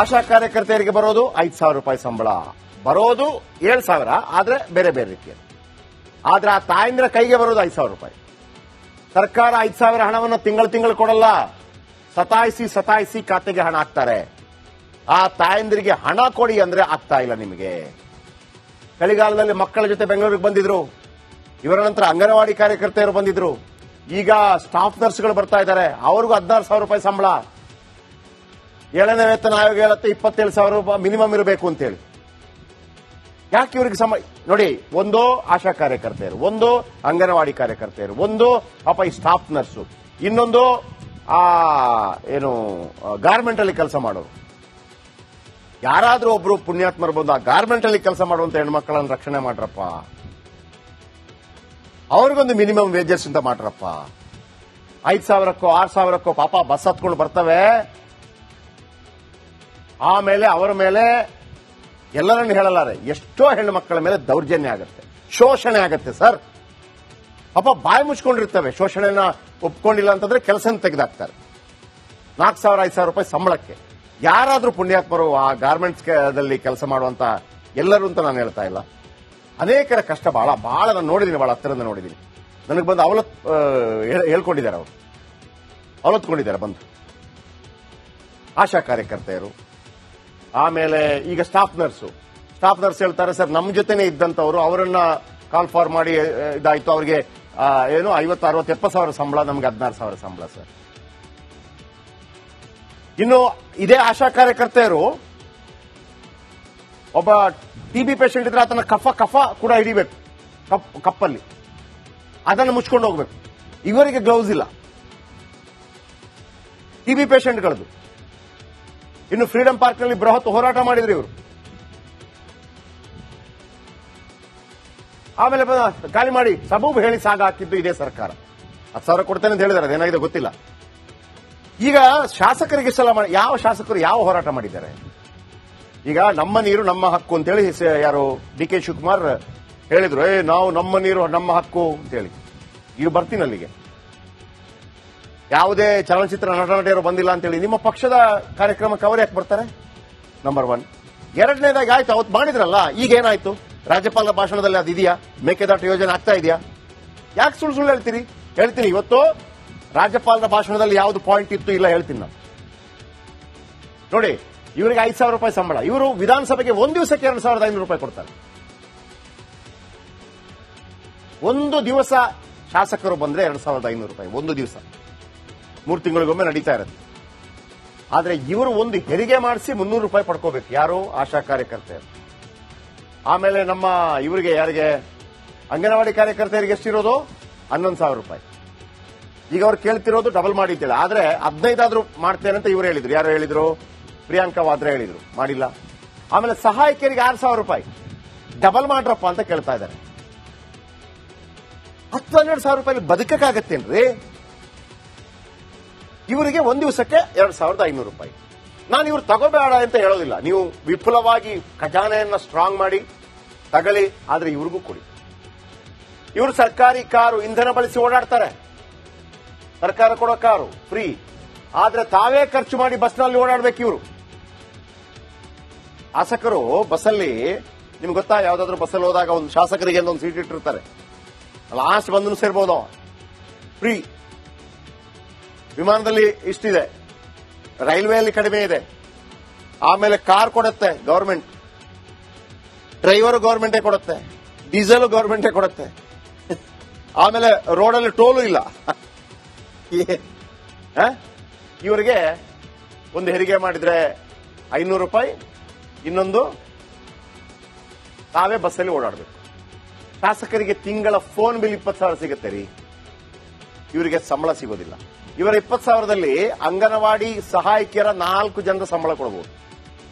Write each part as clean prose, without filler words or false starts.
ಆಶಾ ಕಾರ್ಯಕರ್ತೆಯರಿಗೆ ಬರೋದು 5,000 ರೂಪಾಯಿ ಸಂಬಳ, ಬರೋದು 7,000, ಆದ್ರೆ ಬೇರೆ ಬೇರೆ ರೀತಿಯಲ್ಲಿ. ಆದ್ರೆ ಆ ತಾಯಂದಿರ ಕೈಗೆ ಬರೋದು 5,000 ರೂಪಾಯಿ. ಸರ್ಕಾರ 5,000 ಹಣವನ್ನು ತಿಂಗಳು ಕೊಡಲ್ಲ, ಸತಾಯಿಸಿ ಖಾತೆಗೆ ಹಣ ಹಾಕ್ತಾರೆ. ಆ ತಾಯಂದಿರಿಗೆ ಹಣ ಕೊಡಿ ಅಂದ್ರೆ ಆಗ್ತಾ ಇಲ್ಲ ನಿಮಗೆ. ಚಳಿಗಾಲದಲ್ಲಿ ಮಕ್ಕಳ ಜೊತೆ ಬೆಂಗಳೂರಿಗೆ ಬಂದಿದ್ರು, ಇವರ ನಂತರ ಅಂಗನವಾಡಿ ಕಾರ್ಯಕರ್ತೆಯರು ಬಂದಿದ್ರು, ಈಗ ಸ್ಟಾಫ್ ನರ್ಸ್ಗಳು ಬರ್ತಾ ಇದ್ದಾರೆ, ಅವ್ರಿಗೂ 16,000 ರೂಪಾಯಿ ಸಂಬಳ. 7ನೇ ವೇತನ ಆಯೋಗ ಹೇಳುತ್ತೆ 27,000 ರೂಪಾಯಿ ಮಿನಿಮಮ್ ಇರಬೇಕು ಅಂತೇಳಿ. ಯಾಕೆ ಇವರಿಗೆ ನೋಡಿ, ಒಂದು ಆಶಾ ಕಾರ್ಯಕರ್ತೆಯರು, ಒಂದು ಅಂಗನವಾಡಿ ಕಾರ್ಯಕರ್ತೆಯರು, ಒಂದು ಈ ಸ್ಟಾಫ್ ನರ್ಸು, ಇನ್ನೊಂದು ಗಾರ್ಮೆಂಟ್ ಅಲ್ಲಿ ಕೆಲಸ ಮಾಡೋರು. ಯಾರಾದ್ರೂ ಒಬ್ರು ಪುಣ್ಯಾತ್ಮರು ಬಂದು ಆ ಗಾರ್ಮೆಂಟ್ ಅಲ್ಲಿ ಕೆಲಸ ಮಾಡುವಂತ ಹೆಣ್ಮಕ್ಕಳನ್ನು ರಕ್ಷಣೆ ಮಾಡ್ರಪ್ಪ, ಅವ್ರಿಗೊಂದು ಮಿನಿಮಮ್ ವೇಜಸ್ ಅಂತ ಮಾಡ್ರಪ್ಪ. 5,000ಕ್ಕೋ 6,000ಕ್ಕೋ ಪಾಪ ಬಸ್ ಹತ್ಕೊಂಡು ಬರ್ತವೆ. ಆಮೇಲೆ ಅವರ ಮೇಲೆ ಎಲ್ಲರನ್ನು ಹೇಳಲಾರೆ, ಎಷ್ಟೋ ಹೆಣ್ಣು ಮಕ್ಕಳ ಮೇಲೆ ದೌರ್ಜನ್ಯ ಆಗುತ್ತೆ, ಶೋಷಣೆ ಆಗುತ್ತೆ ಸರ್. ಪಾಪ ಬಾಯಿ ಮುಚ್ಕೊಂಡಿರ್ತವೆ. ಶೋಷಣೆನ ಒಪ್ಕೊಂಡಿಲ್ಲ ಅಂತಂದ್ರೆ ಕೆಲಸ ತೆಗೆದಾಕ್ತಾರೆ. 4,000 5,000 ರೂಪಾಯಿ ಸಂಬಳಕ್ಕೆ ಯಾರಾದ್ರೂ ಪುಣ್ಯಾತ್ಮರು ಆ ಗಾರ್ಮೆಂಟ್ಸ್ ದಲ್ಲಿ ಕೆಲಸ ಮಾಡುವಂತ ಎಲ್ಲರೂ ಅಂತ ನಾನು ಹೇಳ್ತಾ ಇಲ್ಲ. ಅನೇಕರ ಕಷ್ಟ ಬಹಳ ನಾನು ನೋಡಿದ್ದೀನಿ, ಬಹಳ ಹತ್ತಿರದಿಂದ ನೋಡಿದ್ದೀನಿ. ನನಗೆ ಬಂದು ಹೇಳ್ಕೊಂಡಿದ್ದಾರೆ, ಅವರು ಅವಲತ್ಕೊಂಡಿದ್ದಾರೆ ಬಂದು ಆಶಾ ಕಾರ್ಯಕರ್ತೆಯರು. ಆಮೇಲೆ ಈಗ ಸ್ಟಾಫ್ ನರ್ಸ್ ಹೇಳ್ತಾರೆ, ಸರ್ ನಮ್ಮ ಜೊತೆನೆ ಇದ್ದಂತವರು, ಅವರನ್ನ ಕಾಲ್ ಫಾರ್ ಮಾಡಿ ಇದಾಯ್ತು, ಅವ್ರಿಗೆ 50, 60, 70,000 ಸಂಬಳ, ನಮ್ಗೆ 16,000 ಸಂಬಳ ಸರ್. ಇನ್ನು ಇದೇ ಆಶಾ ಕಾರ್ಯಕರ್ತೆಯರು ಒಬ್ಬ ಟಿಬಿ ಪೇಷಂಟ್ ಇದ್ರೆ ಆತನ ಕಫ ಕೂಡ ಹಿಡಿಬೇಕು ಕಪ್ಪಲ್ಲಿ, ಅದನ್ನು ಮುಚ್ಕೊಂಡು ಹೋಗ್ಬೇಕು. ಇವರಿಗೆ ಗ್ಲೌಸ್ ಇಲ್ಲ, ಟಿಬಿ ಪೇಷಂಟ್ಗಳದ್ದು. ಇನ್ನು ಫ್ರೀಡಂ ಪಾರ್ಕ್ ನಲ್ಲಿ ಬೃಹತ್ ಹೋರಾಟ ಮಾಡಿದ್ರು ಇವರು. ಆಮೇಲೆ ಖಾಲಿ ಮಾಡಿ ಸಬೂಬ್ ಹೇಳಿ ಸಾಗ ಹಾಕಿದ್ದು ಇದೇ ಸರ್ಕಾರ. 10,000 ಕೊಡ್ತೇನೆ ಅಂತ ಹೇಳಿದಾರೆ, ಅದೇನಾಗಿದೆ ಗೊತ್ತಿಲ್ಲ. ಈಗ ಶಾಸಕರಿಗೆ ಯಾವ ಶಾಸಕರು ಯಾವ ಹೋರಾಟ ಮಾಡಿದ್ದಾರೆ? ಈಗ ನಮ್ಮ ನೀರು ನಮ್ಮ ಹಕ್ಕು ಅಂತೇಳಿ ಯಾರು ಡಿ.ಕೆ. ಶಿವಕುಮಾರ್ ಹೇಳಿದ್ರು, ನಾವು ನಮ್ಮ ನೀರು ನಮ್ಮ ಹಕ್ಕು ಅಂತೇಳಿ. ಈಗ ಬರ್ತೀನಿ ಅಲ್ಲಿಗೆ. ಯಾವುದೇ ಚಲನಚಿತ್ರ ನಟಿಯರು ಬಂದಿಲ್ಲ ಅಂತೇಳಿ ನಿಮ್ಮ ಪಕ್ಷದ ಕಾರ್ಯಕ್ರಮಕ್ಕೆ ಅವರು ಯಾಕೆ ಬರ್ತಾರೆ? ನಂಬರ್ 1. ಎರಡನೇದಾಗಿ ಆಯ್ತು, ಅವತ್ತು ಮಾಡಿದ್ರಲ್ಲ, ಈಗ ಏನಾಯ್ತು? ರಾಜ್ಯಪಾಲರ ಭಾಷಣದಲ್ಲಿ ಅದು ಇದೆಯಾ? ಮೇಕೆದಾಟು ಯೋಜನೆ ಆಗ್ತಾ ಇದೆಯಾ? ಯಾಕೆ ಸುಳ್ಳು ಹೇಳ್ತೀನಿ. ಇವತ್ತು ರಾಜ್ಯಪಾಲರ ಭಾಷಣದಲ್ಲಿ ಯಾವ್ದು ಪಾಯಿಂಟ್ ಇತ್ತು ಇಲ್ಲ ಹೇಳ್ತೀನಿ ನಾನು. ನೋಡಿ, ಇವರಿಗೆ 5,000 ರೂಪಾಯಿ ಸಂಬಳ, ಇವರು ವಿಧಾನಸಭೆಗೆ ಒಂದು ದಿವಸಕ್ಕೆ 2,500 ರೂಪಾಯಿ ಕೊಡ್ತಾರೆ. ಒಂದು ದಿವಸ ಶಾಸಕರು ಬಂದ್ರೆ 2,500 ರೂಪಾಯಿ ಒಂದು ದಿವಸ, 3 ತಿಂಗಳಿಗೊಮ್ಮೆ ನಡೀತಾ ಇರುತ್ತೆ. ಆದ್ರೆ ಇವರು ಒಂದು ಹೆರಿಗೆ ಮಾಡಿಸಿ 300 ರೂಪಾಯಿ ಪಡ್ಕೋಬೇಕು. ಯಾರು? ಆಶಾ ಕಾರ್ಯಕರ್ತೆಯರು. ಆಮೇಲೆ ನಮ್ಮ ಇವರಿಗೆ ಯಾರಿಗೆ ಅಂಗನವಾಡಿ ಕಾರ್ಯಕರ್ತೆಯರಿಗೆ ಎಷ್ಟಿರೋದು? 11,000 ರೂಪಾಯಿ. ಈಗ ಅವ್ರು ಕೇಳ್ತಿರೋದು ಡಬಲ್ ಮಾಡಿ ಅಂತೇಳಿ. ಆದ್ರೆ 15 ಆದ್ರೂ ಮಾಡ್ತೇನೆ ಅಂತ ಇವರು ಹೇಳಿದ್ರು. ಯಾರು ಹೇಳಿದ್ರು? ಪ್ರಿಯಾಂಕಾ ವಾದ್ರಾ ಹೇಳಿದ್ರು, ಮಾಡಿಲ್ಲ. ಆಮೇಲೆ ಸಹಾಯಕಿಯರಿಗೆ 6,000 ರೂಪಾಯಿ ಡಬಲ್ ಮಾಡ್ರಪ್ಪ ಅಂತ ಕೇಳ್ತಾ ಇದ್ದಾರೆ. 10-12,000 ರೂಪಾಯಿ ಬದುಕಕ್ಕಾಗತ್ತೇನ್ರಿ? ಇವರಿಗೆ ಒಂದು ದಿವಸಕ್ಕೆ 2,500 ರೂಪಾಯಿ. ನಾನು ಇವ್ರು ತಗೋಬೇಡ ಅಂತ ಹೇಳೋದಿಲ್ಲ, ನೀವು ವಿಪುಲವಾಗಿ ಖಜಾನೆಯನ್ನ ಸ್ಟ್ರಾಂಗ್ ಮಾಡಿ ತಗಲಿ, ಆದ್ರೆ ಇವ್ರಿಗೂ ಕೊಡಿ. ಇವರು ಸರ್ಕಾರಿ ಕಾರು ಇಂಧನ ಬಳಸಿ ಓಡಾಡ್ತಾರೆ, ಸರ್ಕಾರ ಕೊಡೋ ಕಾರು ಫ್ರೀ, ಆದ್ರೆ ತಾವೇ ಖರ್ಚು ಮಾಡಿ ಬಸ್ನಲ್ಲಿ ಓಡಾಡ್ಬೇಕು ಇವರು. ಶಾಸಕರು ಬಸ್ಸಲ್ಲಿ, ನಿಮ್ಗೆ ಗೊತ್ತಾ, ಯಾವ್ದಾದ್ರು ಬಸ್ಸಲ್ಲಿ ಹೋದಾಗ ಒಂದು ಶಾಸಕರಿಗೆ ಒಂದು ಸೀಟ್ ಇಟ್ಟಿರ್ತಾರೆ, ಲಾಸ್ಟ್ ಬಂದು ಸೇರ್ಬೋದು, ಫ್ರೀ. ವಿಮಾನದಲ್ಲಿ ಇಷ್ಟಿದೆ, ರೈಲ್ವೆಯಲ್ಲಿ ಕಡಿಮೆ ಇದೆ. ಆಮೇಲೆ ಕಾರ್ ಕೊಡುತ್ತೆ ಗವರ್ಮೆಂಟ್, ಡ್ರೈವರ್ ಗವರ್ಮೆಂಟೇ ಕೊಡುತ್ತೆ, ಡೀಸೆಲ್ ಗವರ್ಮೆಂಟೇ ಕೊಡುತ್ತೆ. ಆಮೇಲೆ ರೋಡಲ್ಲಿ ಟೋಲು ಇಲ್ಲ. ಇವರಿಗೆ ಒಂದು ಹೆರಿಗೆ ಮಾಡಿದ್ರೆ 500 ರೂಪಾಯಿ, ಇನ್ನೊಂದು ತಾವೇ ಬಸ್ಸಲ್ಲಿ ಓಡಾಡಬೇಕು. ಶಾಸಕರಿಗೆ ತಿಂಗಳ ಫೋನ್ ಬಿಲ್ 20,000 ಸಿಗುತ್ತೆ ರೀ, ಇವರಿಗೆ ಸಂಬಳ ಸಿಗೋದಿಲ್ಲ. ಇವರ 20,000ದಲ್ಲಿ ಅಂಗನವಾಡಿ ಸಹಾಯಕಿಯರ 4 ಜನರ ಸಂಬಳ ಕೊಡಬಹುದು.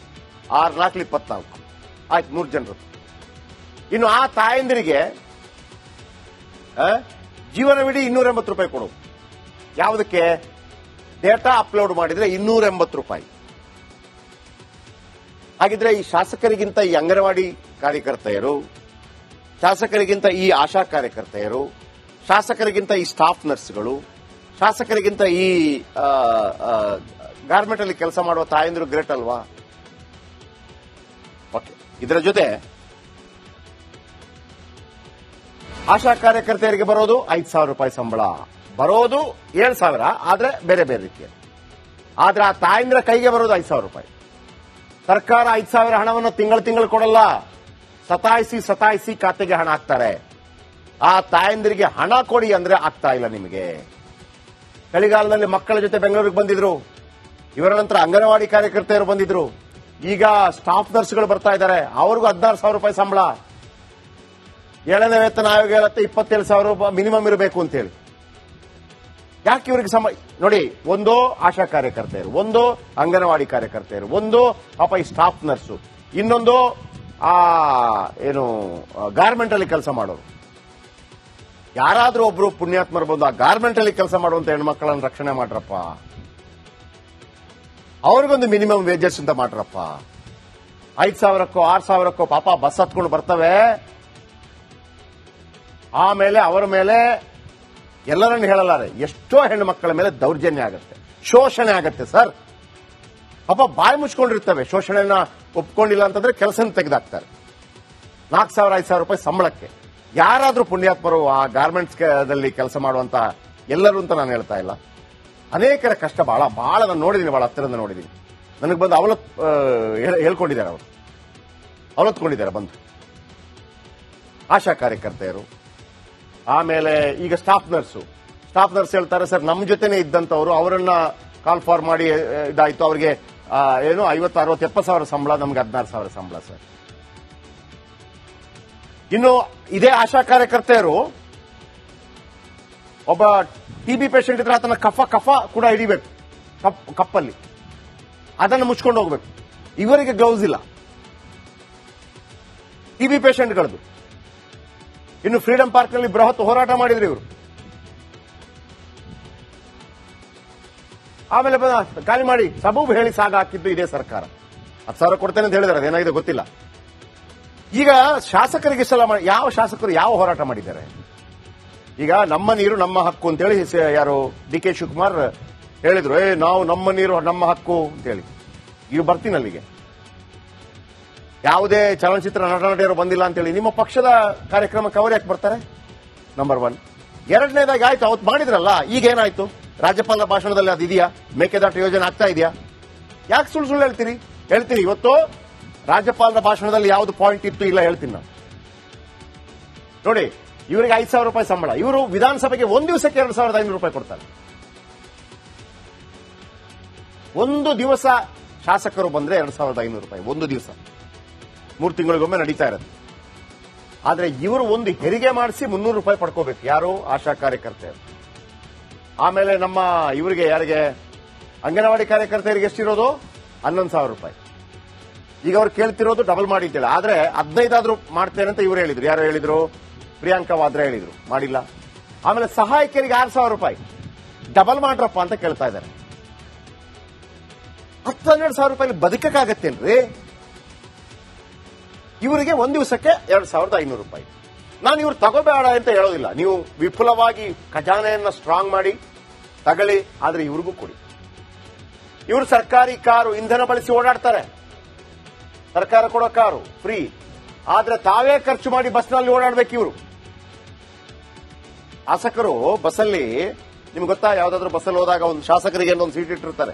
6 4 24 ಆಯ್ತು, 3 ಜನರು. ಇನ್ನು ಆ ತಾಯಂದಿರಿಗೆ ಜೀವನವಿಡೀ 280 ರೂಪಾಯಿ ಕೊಡೋದು. ಯಾವುದಕ್ಕೆ? ಡೇಟಾ ಅಪ್ಲೋಡ್ ಮಾಡಿದ್ರೆ 280 ರೂಪಾಯಿ. ಹಾಗಿದ್ರೆ ಈ ಶಾಸಕರಿಗಿಂತ ಈ ಅಂಗನವಾಡಿ ಕಾರ್ಯಕರ್ತೆಯರು, ಶಾಸಕರಿಗಿಂತ ಈ ಆಶಾ ಕಾರ್ಯಕರ್ತೆಯರು, ಶಾಸಕರಿಗಿಂತ ಈ ಸ್ಟಾಫ್ ನರ್ಸ್ಗಳು, ಶಾಸಕರಿಗಿಂತ ಈ ಗಾರ್ಮೆಂಟ್ ಅಲ್ಲಿ ಕೆಲಸ ಮಾಡುವ ತಾಯಂದಿರು ಗ್ರೇಟ್ ಅಲ್ವಾ? ಓಕೆ. ಇದರ ಜೊತೆ ಆಶಾ ಕಾರ್ಯಕರ್ತೆಯರಿಗೆ ಬರೋದು 5,000 ರೂಪಾಯಿ ಸಂಬಳ, ಬರೋದು 7,000, ಆದ್ರೆ ಬೇರೆ ಬೇರೆ ರೀತಿಯ. ಆದ್ರೆ ಆ ತಾಯಂದ್ರ ಕೈಗೆ ಬರೋದು 5,000 ರೂಪಾಯಿ. ಸರ್ಕಾರ 5,000 ಹಣವನ್ನು ತಿಂಗಳು ಕೊಡಲ್ಲ, ಸತಾಯಿಸಿ ಖಾತೆಗೆ ಹಣ ಹಾಕ್ತಾರೆ. ಆ ತಾಯಂದಿರಿಗೆ ಹಣ ಕೊಡಿ ಅಂದ್ರೆ ಆಗ್ತಾ ಇಲ್ಲ ನಿಮಗೆ. ಚಳಿಗಾಲದಲ್ಲಿ ಮಕ್ಕಳ ಜೊತೆ ಬೆಂಗಳೂರಿಗೆ ಬಂದಿದ್ರು, ಇವರ ನಂತರ ಅಂಗನವಾಡಿ ಕಾರ್ಯಕರ್ತೆಯರು ಬಂದಿದ್ರು, ಈಗ ಸ್ಟಾಫ್ ನರ್ಸ್ಗಳು ಬರ್ತಾ ಇದ್ದಾರೆ, ಅವ್ರಿಗೂ 16,000 ರೂಪಾಯಿ ಸಂಬಳ. 7ನೇ ವೇತನ ಆಯೋಗ ಹೇಳುತ್ತೆ 27,000 ರೂಪಾಯಿ ಮಿನಿಮಮ್ ಇರಬೇಕು ಅಂತ ಹೇಳಿ. ಯಾಕೆ ಇವರಿಗೆ ನೋಡಿ, ಒಂದು ಆಶಾ ಕಾರ್ಯಕರ್ತೆಯರು, ಒಂದು ಅಂಗನವಾಡಿ ಕಾರ್ಯಕರ್ತೆಯರು, ಒಂದು ಈ ಸ್ಟಾಫ್ ನರ್ಸು, ಇನ್ನೊಂದು ಏನು ಗಾರ್ಮೆಂಟ್ ಅಲ್ಲಿ ಕೆಲಸ ಮಾಡೋರು. ಯಾರಾದ್ರೂ ಒಬ್ರು ಪುಣ್ಯಾತ್ಮರು ಬಂದು ಆ ಗಾರ್ಮೆಂಟ್ ಅಲ್ಲಿ ಕೆಲಸ ಮಾಡುವಂತ ಹೆಣ್ಮಕ್ಕಳನ್ನು ರಕ್ಷಣೆ ಮಾಡ್ರಪ್ಪ, ಅವ್ರಿಗೊಂದು ಮಿನಿಮಮ್ ವೇಜಸ್ ಅಂತ ಮಾಡ್ರಪ್ಪ. 5,000ಕ್ಕೋ 6,000ಕ್ಕೋ ಪಾಪ ಬಸ್ ಹತ್ಕೊಂಡು ಬರ್ತವೆ. ಆಮೇಲೆ ಅವರ ಮೇಲೆ ಎಲ್ಲರನ್ನು ಹೇಳಲಾರೆ, ಎಷ್ಟೋ ಹೆಣ್ಣು ಮಕ್ಕಳ ಮೇಲೆ ದೌರ್ಜನ್ಯ ಆಗುತ್ತೆ, ಶೋಷಣೆ ಆಗುತ್ತೆ ಸರ್. ಪಾಪ ಬಾಯಿ ಮುಚ್ಕೊಂಡಿರ್ತವೆ. ಶೋಷಣೆಯನ್ನ ಒಪ್ಕೊಂಡಿಲ್ಲ ಅಂತಂದ್ರೆ ಕೆಲಸ ತೆಗೆದಾಕ್ತಾರೆ. 4,000 5,000 ರೂಪಾಯಿ ಸಂಬಳಕ್ಕೆ ಯಾರಾದ್ರೂ ಪುಣ್ಯಾತ್ಮರು ಆ ಗಾರ್ಮೆಂಟ್ಸ್ ದಲ್ಲಿ ಕೆಲಸ ಮಾಡುವಂತ ಎಲ್ಲರೂ ಅಂತ ನಾನು ಹೇಳ್ತಾ ಇಲ್ಲ. ಅನೇಕರ ಕಷ್ಟ ಬಹಳ ನಾನು ನೋಡಿದ್ದೀನಿ, ಬಹಳ ಹತ್ತಿರದಿಂದ ನೋಡಿದ್ದೀನಿ. ನನಗೆ ಬಂದು ಹೇಳ್ಕೊಂಡಿದ್ದಾರೆ, ಅವರು ಅವಲತ್ಕೊಂಡಿದ್ದಾರೆ ಬಂದು ಆಶಾ ಕಾರ್ಯಕರ್ತೆಯರು. ಆಮೇಲೆ ಈಗ ಸ್ಟಾಫ್ ನರ್ಸ್ ಹೇಳ್ತಾರೆ, ಸರ್ ನಮ್ಮ ಜೊತೆನೆ ಇದ್ದಂತವರು, ಅವರನ್ನ ಕಾಲ್ ಫಾರ್ ಮಾಡಿ ಇದಾಯ್ತು, ಅವರಿಗೆ ಏನು 50 60 70,000 ಸಂಬಳ, ನಮ್ಗೆ 16,000 ಸಂಬಳ ಸರ್. ಇನ್ನು ಇದೇ ಆಶಾ ಕಾರ್ಯಕರ್ತೆಯರು ಒಬ್ಬ ಟಿಬಿ ಪೇಷಂಟ್ ಇದ್ರೆ ಆತನ ಕಫ ಕೂಡ ಹಿಡಿಬೇಕು ಕಪ್ಪಲ್ಲಿ, ಅದನ್ನು ಮುಚ್ಕೊಂಡು ಹೋಗ್ಬೇಕು. ಇವರಿಗೆ ಗ್ಲೌಸ್ ಇಲ್ಲ, ಟಿಬಿ ಪೇಷಂಟ್ಗಳದ್ದು. ಇನ್ನು ಫ್ರೀಡಂ ಪಾರ್ಕ್ ನಲ್ಲಿ ಬೃಹತ್ ಹೋರಾಟ ಮಾಡಿದ್ರು ಇವರು. ಆಮೇಲೆ ಖಾಲಿ ಮಾಡಿ ಸಬೂಬ್ ಹೇಳಿ ಸಾಗ ಹಾಕಿದ್ದು ಇದೇ ಸರ್ಕಾರ. 10,000 ಕೊಡ್ತೇನೆ ಅಂತ ಹೇಳಿದಾರೆ, ಅದೇನಾಗಿದೆ ಗೊತ್ತಿಲ್ಲ. ಈಗ ಶಾಸಕರಿಗೆ ಯಾವ ಶಾಸಕರು ಯಾವ ಹೋರಾಟ ಮಾಡಿದ್ದಾರೆ? ಈಗ ನಮ್ಮ ನೀರು ನಮ್ಮ ಹಕ್ಕು ಅಂತೇಳಿ ಯಾರು DK ಶಿವಕುಮಾರ್ ಹೇಳಿದ್ರು, ನಾವು ನಮ್ಮ ನೀರು ನಮ್ಮ ಹಕ್ಕು ಅಂತೇಳಿ. ಈಗ ಬರ್ತೀನಿ ಅಲ್ಲಿಗೆ. ಯಾವುದೇ ಚಲನಚಿತ್ರ ನಟನಟಿಯರು ಬಂದಿಲ್ಲ ಅಂತೇಳಿ ನಿಮ್ಮ ಪಕ್ಷದ ಕಾರ್ಯಕ್ರಮಕ್ಕೆ ಅವರು ಯಾಕೆ ಬರ್ತಾರೆ? ನಂಬರ್ 1. ಎರಡನೇದಾಗಿ ಆಯ್ತು, ಅವತ್ತು ಮಾಡಿದ್ರಲ್ಲ, ಈಗ ಏನಾಯ್ತು? ರಾಜ್ಯಪಾಲರ ಭಾಷಣದಲ್ಲಿ ಅದಿದೆಯಾ? ಮೇಕೆದಾಟು ಯೋಜನೆ ಆಗ್ತಾ ಇದೆಯಾ? ಯಾಕೆ ಸುಳ್ಳು ಹೇಳ್ತೀನಿ. ಇವತ್ತು ರಾಜ್ಯಪಾಲರ ಭಾಷಣದಲ್ಲಿ ಯಾವ್ದು ಪಾಯಿಂಟ್ ಇತ್ತು ಇಲ್ಲ ಹೇಳ್ತೀನಿ ನಾನು. ನೋಡಿ, ಇವರಿಗೆ 5,000 ರೂಪಾಯಿ ಸಂಬಳ, ಇವರು ವಿಧಾನಸಭೆಗೆ ಒಂದು ದಿವಸಕ್ಕೆ 2,500 ರೂಪಾಯಿ ಕೊಡ್ತಾರೆ. ಒಂದು ದಿವಸ ಶಾಸಕರು ಬಂದ್ರೆ 2,500 ರೂಪಾಯಿ ಒಂದು ದಿವಸ, 3 ತಿಂಗಳಿಗೊಮ್ಮೆ ನಡೀತಾ ಇರುತ್ತೆ. ಆದ್ರೆ ಇವರು ಒಂದು ಹೆರಿಗೆ ಮಾಡಿಸಿ 300 ರೂಪಾಯಿ ಪಡ್ಕೋಬೇಕು. ಯಾರು? ಆಶಾ ಕಾರ್ಯಕರ್ತೆಯರು. ಆಮೇಲೆ ನಮ್ಮ ಇವರಿಗೆ ಯಾರಿಗೆ ಅಂಗನವಾಡಿ ಕಾರ್ಯಕರ್ತೆಯರಿಗೆ ಎಷ್ಟಿರೋದು? 11,000 ರೂಪಾಯಿ. ಈಗ ಅವ್ರು ಕೇಳ್ತಿರೋದು ಡಬಲ್ ಮಾಡಿ ಅಂತೇಳಿ. ಆದ್ರೆ 15 ಆದ್ರೂ ಮಾಡ್ತೇನೆ ಅಂತ ಇವರು ಹೇಳಿದ್ರು. ಯಾರು ಹೇಳಿದ್ರು? ಪ್ರಿಯಾಂಕಾ ವಾದ್ರಾ ಹೇಳಿದ್ರು, ಮಾಡಿಲ್ಲ. ಆಮೇಲೆ ಸಹಾಯಕರಿಗೆ 6,000 ರೂಪಾಯಿ ಡಬಲ್ ಮಾಡ್ರಪ್ಪ ಅಂತ ಕೇಳ್ತಾ ಇದ್ದಾರೆ. 10-12,000 ರೂಪಾಯಿ ಬದುಕಕ್ಕಾಗತ್ತೇನ್ರಿ? ಇವರಿಗೆ ಒಂದು ದಿವಸಕ್ಕೆ 2,500 ರೂಪಾಯಿ. ನಾನು ಇವ್ರು ತಗೋಬೇಡ ಅಂತ ಹೇಳೋದಿಲ್ಲ. ನೀವು ವಿಪುಲವಾಗಿ ಖಜಾನೆಯನ್ನ ಸ್ಟ್ರಾಂಗ್ ಮಾಡಿ ತಗೊಳ್ಳಿ, ಆದ್ರೆ ಇವ್ರಿಗೂ ಕೊಡಿ. ಇವರು ಸರ್ಕಾರಿ ಕಾರು ಇಂಧನ ಬಳಸಿ ಓಡಾಡ್ತಾರೆ, ಸರ್ಕಾರ ಕೊಡೋ ಕಾರು ಫ್ರೀ, ಆದ್ರೆ ತಾವೇ ಖರ್ಚು ಮಾಡಿ ಬಸ್ನಲ್ಲಿ ಓಡಾಡ್ಬೇಕು ಇವರು. ಶಾಸಕರು ಬಸ್ಸಲ್ಲಿ, ನಿಮ್ಗೆ ಗೊತ್ತಾ, ಯಾವ್ದಾದ್ರು ಬಸ್ಸಲ್ಲಿ ಹೋದಾಗ ಒಂದು ಶಾಸಕರಿಗೆ ಒಂದು ಸೀಟ್ ಇಟ್ಟಿರ್ತಾರೆ.